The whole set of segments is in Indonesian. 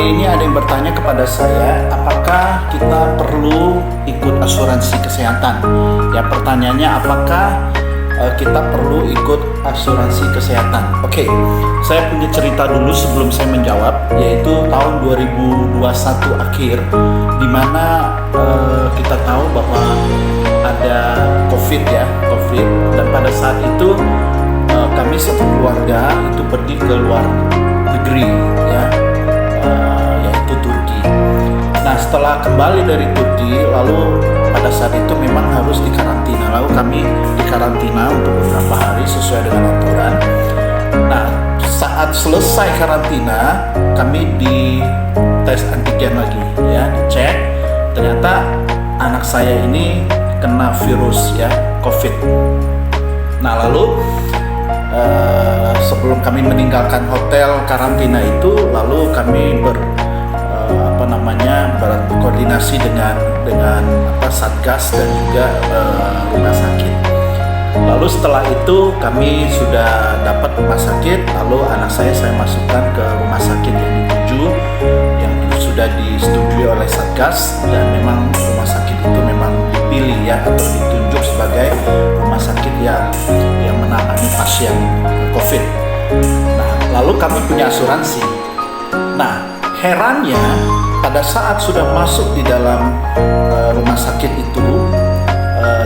Kali ini ada yang bertanya kepada saya, apakah kita perlu ikut asuransi kesehatan? Ya, pertanyaannya apakah kita perlu ikut asuransi kesehatan? Oke, saya punya cerita dulu sebelum saya menjawab, yaitu tahun 2021 akhir, di mana kita tahu bahwa ada COVID ya, dan pada saat itu kami satu keluarga itu pergi ke luar negeri ya, yaitu Turki. Nah, setelah kembali dari Turki, lalu pada saat itu memang harus dikarantina. Lalu kami dikarantina untuk beberapa hari sesuai dengan aturan. Nah, saat selesai karantina, kami di tes antigen lagi ya, dicek. Ternyata anak saya ini kena virus ya, COVID. Nah, lalu sebelum kami meninggalkan hotel karantina itu, lalu kami berkoordinasi dengan Satgas dan juga rumah sakit. Lalu setelah itu kami sudah dapat rumah sakit, lalu anak saya masukkan ke rumah sakit yang dituju, yang sudah disetujui oleh Satgas, dan memang rumah sakit itu memang dipilih ya, atau ditunjuk sebagai rumah sakit yang menangani pasien COVID. Nah, lalu kami punya asuransi. Nah, herannya pada saat sudah masuk di dalam rumah sakit itu,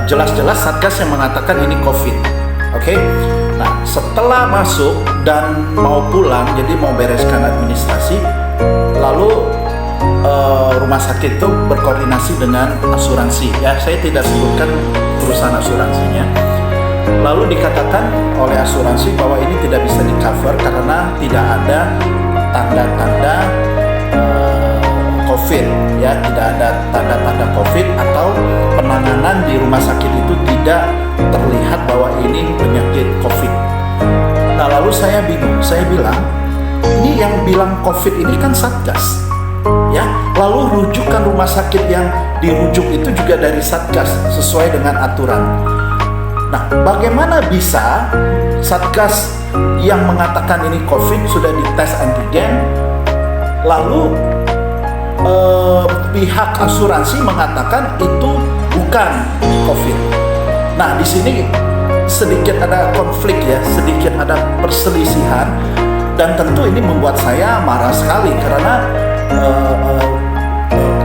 jelas-jelas Satgas yang mengatakan ini COVID. Oke? Nah, setelah masuk dan mau pulang, jadi mau bereskan administrasi, lalu rumah sakit itu berkoordinasi dengan asuransi. Ya, saya tidak sebutkan perusahaan asuransinya. Lalu dikatakan oleh asuransi bahwa ini tidak bisa di-cover karena tidak ada tanda-tanda COVID ya, tidak ada tanda-tanda COVID, atau penanganan di rumah sakit itu tidak terlihat bahwa ini penyakit COVID. Nah, lalu saya bingung, saya bilang, ini yang bilang COVID ini kan Satgas ya, lalu rujukan rumah sakit yang dirujuk itu juga dari Satgas sesuai dengan aturan. Nah, bagaimana bisa Satgas yang mengatakan ini COVID sudah dites antigen, lalu pihak asuransi mengatakan itu bukan COVID? Nah, di sini sedikit ada konflik ya, sedikit ada perselisihan, dan tentu ini membuat saya marah sekali karena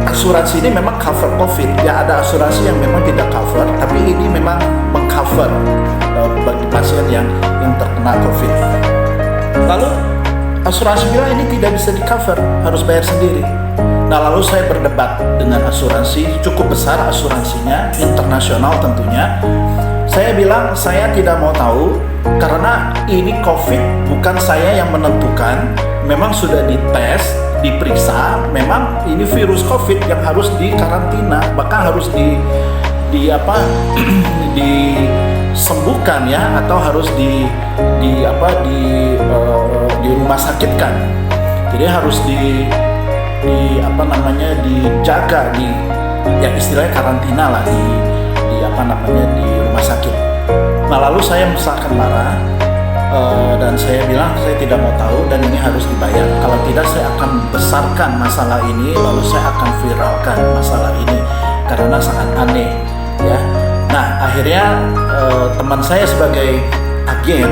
asuransi ini memang cover COVID ya. Ada asuransi yang memang tidak cover, tapi ini memang mengcover bagi pasien yang terkena COVID. Lalu asuransi bilang ini tidak bisa di cover, harus bayar sendiri. Nah, lalu saya berdebat dengan asuransi, cukup besar asuransinya, internasional tentunya. Saya bilang saya tidak mau tahu karena ini COVID, bukan saya yang menentukan. Memang sudah dites, diperiksa, memang ini virus COVID yang harus dikarantina, bahkan harus disembuhkan ya, atau harus di rumah sakit kan. Jadi harus dijaga, ya istilahnya karantina lah, di rumah sakit. Nah, lalu saya misalkan marah, dan saya bilang saya tidak mau tahu dan ini harus dibayar. Kalau tidak, saya akan besarkan masalah ini, lalu saya akan viralkan masalah ini karena sangat aneh ya. Nah, akhirnya teman saya sebagai agen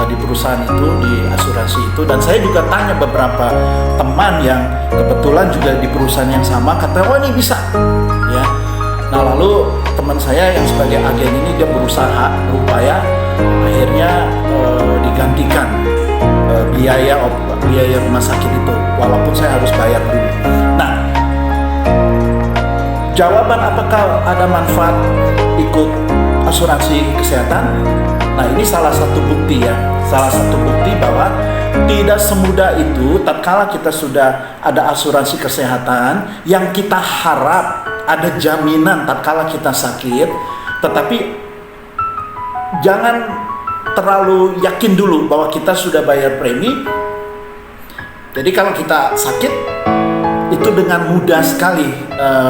di perusahaan itu, di asuransi itu, dan saya juga tanya beberapa teman yang kebetulan juga di perusahaan yang sama, kata, oh ini bisa ya. Nah, lalu teman saya yang sebagai agen ini, dia berupaya akhirnya digantikan biaya rumah sakit itu, walaupun saya harus bayar dulu. Nah, jawaban apakah ada manfaat ikut asuransi kesehatan? Nah, ini salah satu bukti ya, bahwa tidak semudah itu tatkala kita sudah ada asuransi kesehatan yang kita harap ada jaminan tatkala kita sakit, tetapi jangan terlalu yakin dulu bahwa kita sudah bayar premi. Jadi kalau kita sakit itu dengan mudah sekali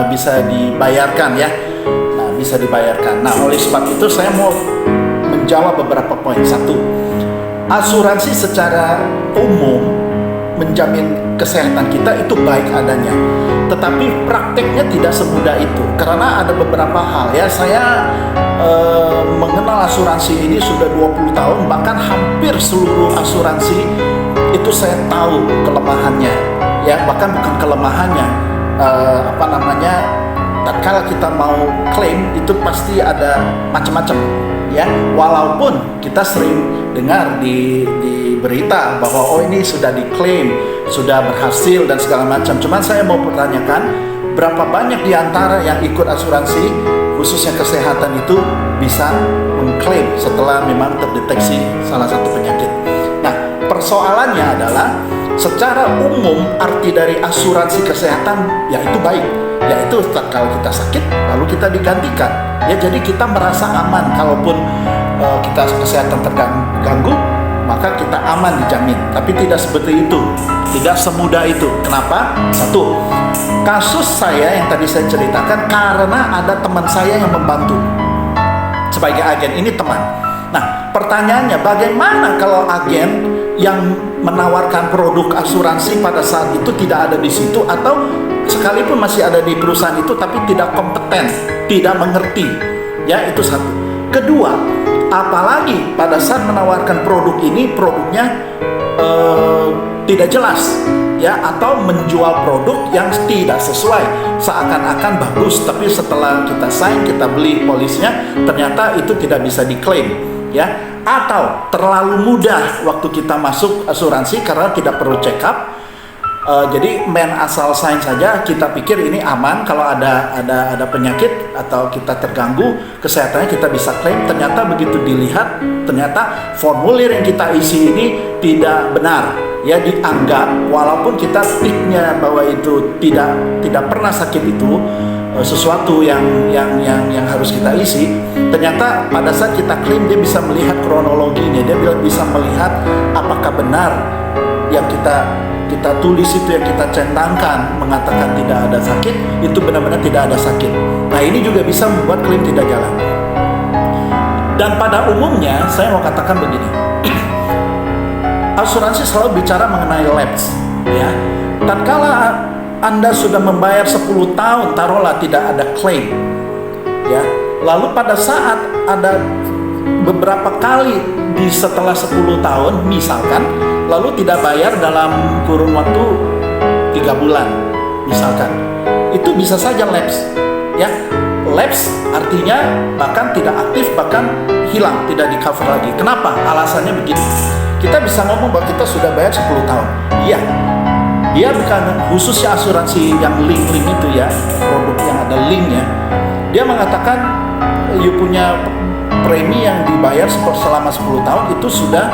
bisa dibayarkan ya. Nah, bisa dibayarkan. Nah, oleh sebab itu saya mau menjawab beberapa poin. Satu, asuransi secara umum menjamin kesehatan kita itu baik adanya. Tetapi prakteknya tidak semudah itu, karena ada beberapa hal ya. Saya mengenal asuransi ini sudah 20 tahun, bahkan hampir seluruh asuransi itu saya tahu kelemahannya ya, bahkan bukan kelemahannya, tatkala kita mau klaim itu pasti ada macam-macam ya. Walaupun kita sering dengar di berita bahwa oh ini sudah diklaim, sudah berhasil dan segala macam. Cuman saya mau pertanyakan, berapa banyak di antara yang ikut asuransi khususnya kesehatan itu bisa mengklaim setelah memang terdeteksi salah satu penyakit. Nah, persoalannya adalah secara umum arti dari asuransi kesehatan yaitu baik, yaitu kalau kita sakit lalu kita digantikan ya. Jadi kita merasa aman, kalaupun kita kesehatan terganggu maka kita aman, dijamin. Tapi tidak seperti itu, tidak semudah itu. Kenapa? Satu, kasus saya yang tadi saya ceritakan karena ada teman saya yang membantu sebagai agen. Ini teman. Nah, pertanyaannya, bagaimana kalau agen yang menawarkan produk asuransi pada saat itu tidak ada di situ, atau sekalipun masih ada di perusahaan itu tapi tidak kompeten, tidak mengerti ya? Itu satu. Kedua, apalagi pada saat menawarkan produk ini, produknya tidak jelas ya, atau menjual produk yang tidak sesuai, seakan-akan bagus tapi setelah kita sign, kita beli polisnya, ternyata itu tidak bisa diklaim ya. Atau terlalu mudah waktu kita masuk asuransi karena tidak perlu check up. Jadi main asal sign saja, kita pikir ini aman, kalau ada penyakit atau kita terganggu kesehatannya kita bisa klaim. Ternyata begitu dilihat, ternyata formulir yang kita isi ini tidak benar ya, dianggap walaupun kita tiknya bahwa itu tidak pernah sakit, itu sesuatu yang harus kita isi. Ternyata pada saat kita klaim dia bisa melihat kronologinya, dia bisa melihat apakah benar yang kita tulis itu, yang kita centangkan mengatakan tidak ada sakit, itu benar-benar tidak ada sakit. Nah, ini juga bisa membuat klaim tidak jalan. Dan pada umumnya saya mau katakan begini, asuransi selalu bicara mengenai lapse ya. Tatkala Anda sudah membayar 10 tahun, taruhlah tidak ada klaim ya, lalu pada saat ada beberapa kali di setelah 10 tahun misalkan, lalu tidak bayar dalam kurun waktu 3 bulan misalkan, itu bisa saja lapse ya. Lapse artinya bahkan tidak aktif, bahkan hilang, tidak di cover lagi. Kenapa? Alasannya begini, kita bisa ngomong bahwa kita sudah bayar 10 tahun iya, dia bukan khususnya asuransi yang link itu ya, produk yang ada linknya. Dia mengatakan you punya premi yang dibayar selama 10 tahun itu sudah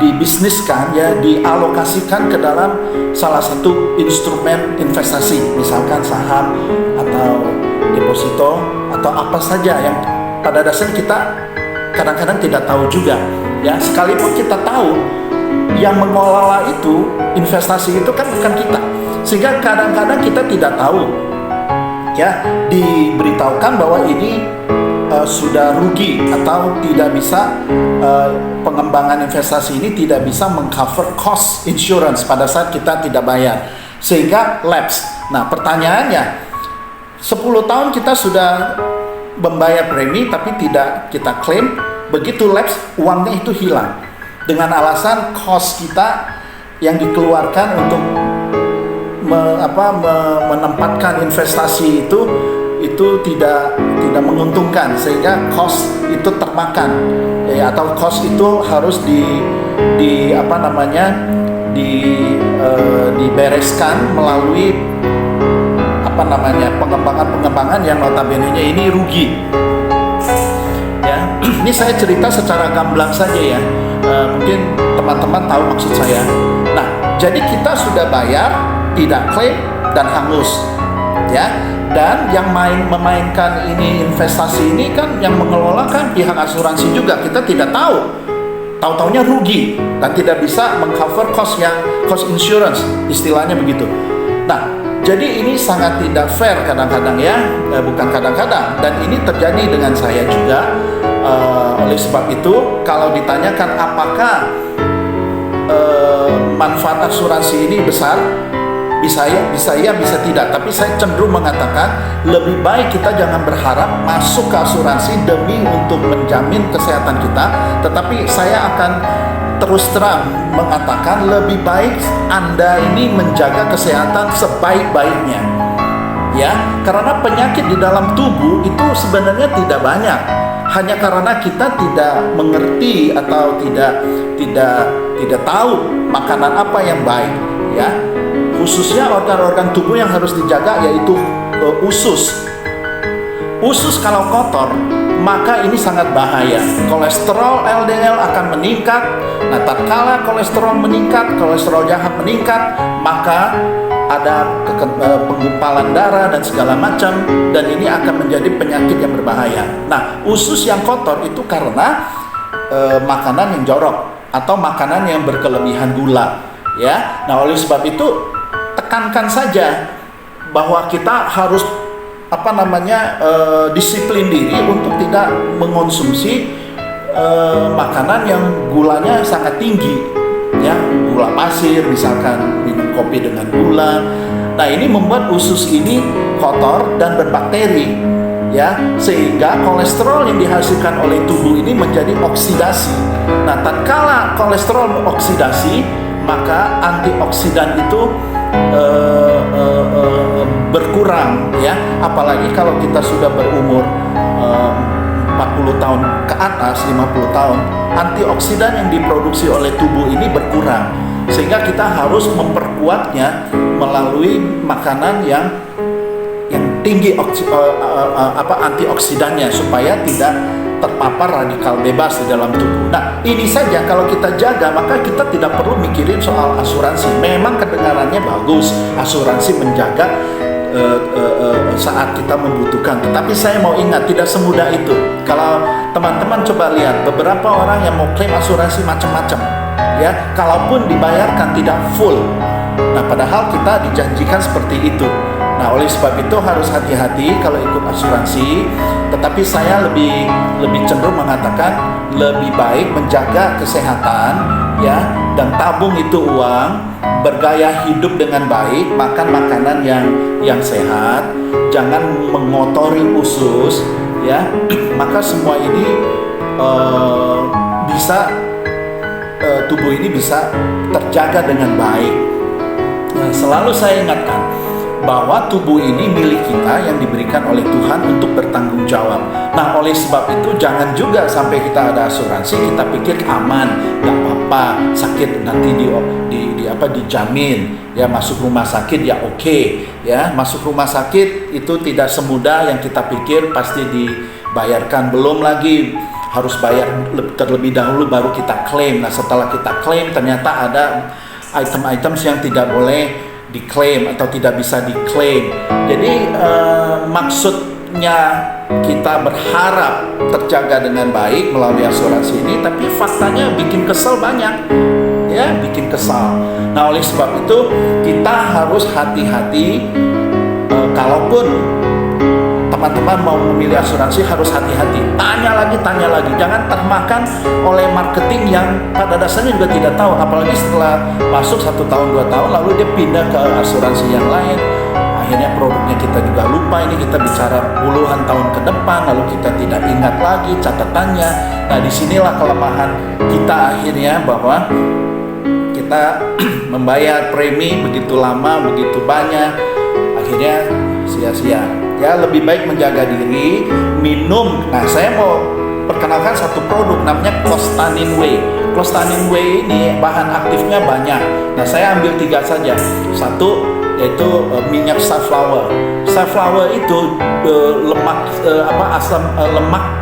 dibisniskan ya, dialokasikan ke dalam salah satu instrumen investasi, misalkan saham atau deposito atau apa saja yang pada dasarnya kita kadang-kadang tidak tahu juga ya. Sekalipun kita tahu yang mengelola itu, investasi itu kan bukan kita, sehingga kadang-kadang kita tidak tahu ya, diberitahukan bahwa ini sudah rugi atau tidak bisa, pengembangan investasi ini tidak bisa mengcover cost insurance pada saat kita tidak bayar, sehingga lapse. Nah, pertanyaannya, 10 tahun kita sudah membayar premi tapi tidak kita klaim, begitu lapse uangnya itu hilang dengan alasan cost kita yang dikeluarkan untuk menempatkan investasi itu tidak menguntungkan, sehingga cost itu termakan ya, atau cost itu harus dibereskan melalui pengembangan yang notabene-nya ini rugi ya. Ini saya cerita secara gamblang saja ya, mungkin teman-teman tahu maksud saya. Nah, jadi kita sudah bayar, tidak klaim dan hangus ya. Dan yang memainkan ini investasi ini kan yang mengelola kan pihak asuransi juga. Kita tidak tahu-taunya rugi dan tidak bisa mengcover cost insurance, istilahnya begitu. Nah, jadi ini sangat tidak fair kadang-kadang ya, bukan kadang-kadang, dan ini terjadi dengan saya juga. Oleh sebab itu, kalau ditanyakan apakah manfaat asuransi ini besar, bisa ya, bisa tidak. Tapi saya cenderung mengatakan lebih baik kita jangan berharap masuk ke asuransi demi untuk menjamin kesehatan kita. Tetapi saya akan terus terang mengatakan lebih baik Anda ini menjaga kesehatan sebaik-baiknya, ya, karena penyakit di dalam tubuh itu sebenarnya tidak banyak, hanya karena kita tidak mengerti atau tidak tahu makanan apa yang baik, ya. Khususnya organ-organ tubuh yang harus dijaga yaitu usus. Usus kalau kotor, maka ini sangat bahaya. Kolesterol LDL akan meningkat. Nah, tatkala kolesterol meningkat, kolesterol jahat meningkat, maka ada penggumpalan darah dan segala macam, dan ini akan menjadi penyakit yang berbahaya. Nah, usus yang kotor itu karena makanan yang jorok atau makanan yang berkelebihan gula, ya. Nah, oleh sebab itu tekankan saja bahwa kita harus disiplin diri untuk tidak mengonsumsi makanan yang gulanya sangat tinggi, ya, gula pasir misalkan, minum kopi dengan gula. Nah, ini membuat usus ini kotor dan berbakteri, ya, sehingga kolesterol yang dihasilkan oleh tubuh ini menjadi oksidasi. Nah, tatkala kolesterol oksidasi, maka antioksidan itu berkurang, ya. Apalagi kalau kita sudah berumur 40 tahun ke atas, 50 tahun, antioksidan yang diproduksi oleh tubuh ini berkurang, sehingga kita harus memperkuatnya melalui makanan yang tinggi antioksidannya supaya tidak terpapar radikal bebas di dalam tubuh. Nah, ini saja kalau kita jaga, maka kita tidak perlu mikirin soal asuransi. Memang kedengarannya bagus, asuransi menjaga saat kita membutuhkan. Tetapi saya mau ingat, tidak semudah itu. Kalau teman-teman coba lihat, beberapa orang yang mau klaim asuransi macam-macam, ya, kalaupun dibayarkan tidak full. Nah, padahal kita dijanjikan seperti itu. Nah, oleh sebab itu harus hati-hati kalau ikut asuransi. Tetapi saya lebih cenderung mengatakan lebih baik menjaga kesehatan, ya, dan tabung itu uang, bergaya hidup dengan baik, makan makanan yang sehat, jangan mengotori usus, ya. Maka semua ini tubuh ini bisa terjaga dengan baik. Nah, selalu saya ingatkan bahwa tubuh ini milik kita yang diberikan oleh Tuhan untuk bertanggung jawab. Nah, oleh sebab itu jangan juga sampai kita ada asuransi kita pikir aman, nggak apa-apa, sakit nanti dijamin, ya, masuk rumah sakit ya oke, ya, masuk rumah sakit itu tidak semudah yang kita pikir pasti dibayarkan, belum lagi harus bayar terlebih dahulu baru kita klaim. Nah, setelah kita klaim ternyata ada item-item yang tidak boleh diklaim atau tidak bisa diklaim. Jadi maksudnya kita berharap terjaga dengan baik melalui asuransi ini, tapi faktanya bikin kesel banyak, ya, bikin kesal. Nah, oleh sebab itu kita harus hati-hati. Kalaupun teman-teman mau memilih asuransi harus hati-hati, tanya lagi, jangan termakan oleh marketing yang pada dasarnya juga tidak tahu, apalagi setelah masuk 1 tahun 2 tahun lalu dia pindah ke asuransi yang lain, akhirnya produknya kita juga lupa. Ini kita bicara puluhan tahun ke depan lalu kita tidak ingat lagi catatannya. Nah, disinilah kelemahan kita akhirnya, bahwa kita membayar premi begitu lama, begitu banyak, akhirnya sia-sia. Ya, lebih baik menjaga diri, minum. Nah, saya mau perkenalkan satu produk namanya Clostanin Whey. Clostanin Whey ini bahan aktifnya banyak. Nah, saya ambil 3 saja. Satu yaitu minyak safflower. Safflower itu asam lemak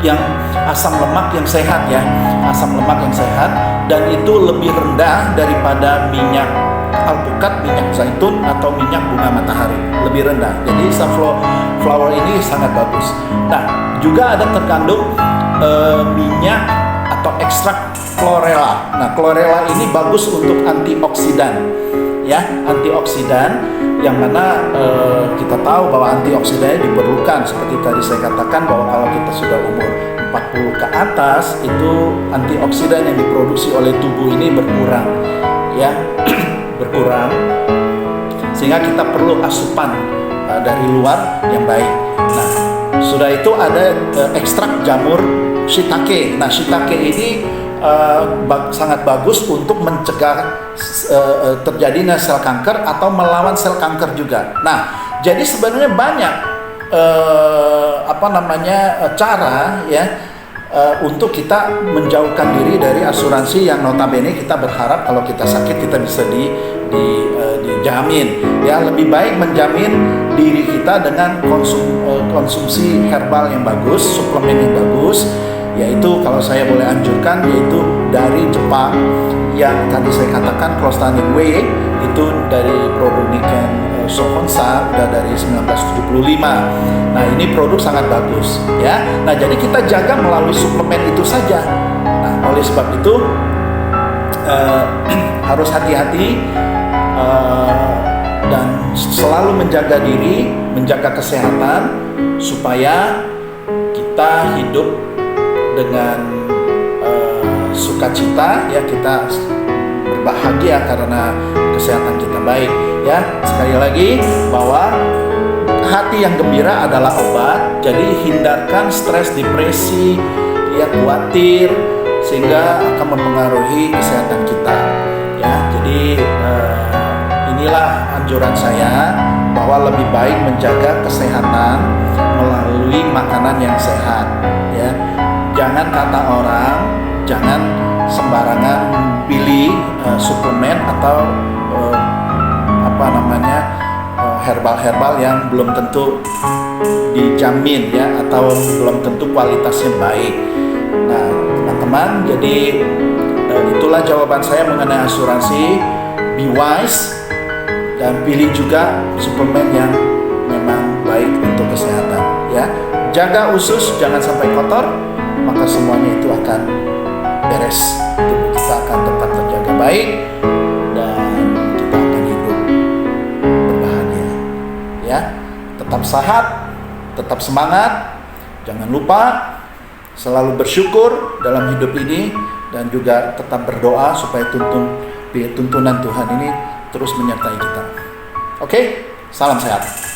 yang sehat, ya. Asam lemak yang sehat, dan itu lebih rendah daripada minyak alpukat, minyak zaitun atau minyak bunga matahari, lebih rendah. Jadi safflower ini sangat bagus. Nah, juga ada terkandung minyak atau ekstrak chlorella. Nah, chlorella ini bagus untuk antioksidan, ya, antioksidan yang mana kita tahu bahwa antioksidannya diperlukan. Seperti tadi saya katakan bahwa kalau kita sudah umur 40 ke atas itu antioksidan yang diproduksi oleh tubuh ini berkurang, ya. Berkurang, sehingga kita perlu asupan dari luar yang baik. Nah, sudah itu ada ekstrak jamur shiitake. Nah, shiitake ini sangat bagus untuk mencegah terjadinya sel kanker atau melawan sel kanker juga. Nah, jadi sebenarnya banyak cara ya untuk kita menjauhkan diri dari asuransi yang notabene kita berharap kalau kita sakit kita bisa dijamin. Ya, lebih baik menjamin diri kita dengan konsumsi herbal yang bagus, suplemen yang bagus, yaitu kalau saya boleh anjurkan yaitu dari Jepang yang tadi saya katakan Clostanin Way, itu dari produk Niken Sohonsa udah dari 1975. Nah, ini produk sangat bagus ya. Nah, jadi kita jaga melalui suplemen itu saja. Nah, oleh sebab itu harus hati-hati dan selalu menjaga diri, menjaga kesehatan supaya kita hidup dengan sukacita, ya, kita berbahagia karena kesehatan kita baik, ya. Sekali lagi bahwa hati yang gembira adalah obat. Jadi hindarkan stres, depresi, ya, khawatir, sehingga akan mempengaruhi kesehatan kita, ya. Jadi inilah anjuran saya bahwa lebih baik menjaga kesehatan melalui makanan yang sehat, ya. Jangan kata orang, jangan sembarangan pilih suplemen atau herbal-herbal yang belum tentu dijamin, ya, atau belum tentu kualitasnya baik. Nah, teman-teman, jadi itulah jawaban saya mengenai asuransi. Be wise dan pilih juga suplemen yang memang baik untuk kesehatan, ya. Jaga usus jangan sampai kotor, maka semuanya itu akan beres. Tubuh kita akan tetap terjaga baik dan kita akan hidup berbahagia, ya. Tetap sehat, tetap semangat. Jangan lupa selalu bersyukur dalam hidup ini dan juga tetap berdoa supaya tuntunan Tuhan ini terus menyertai kita. Oke, salam sehat.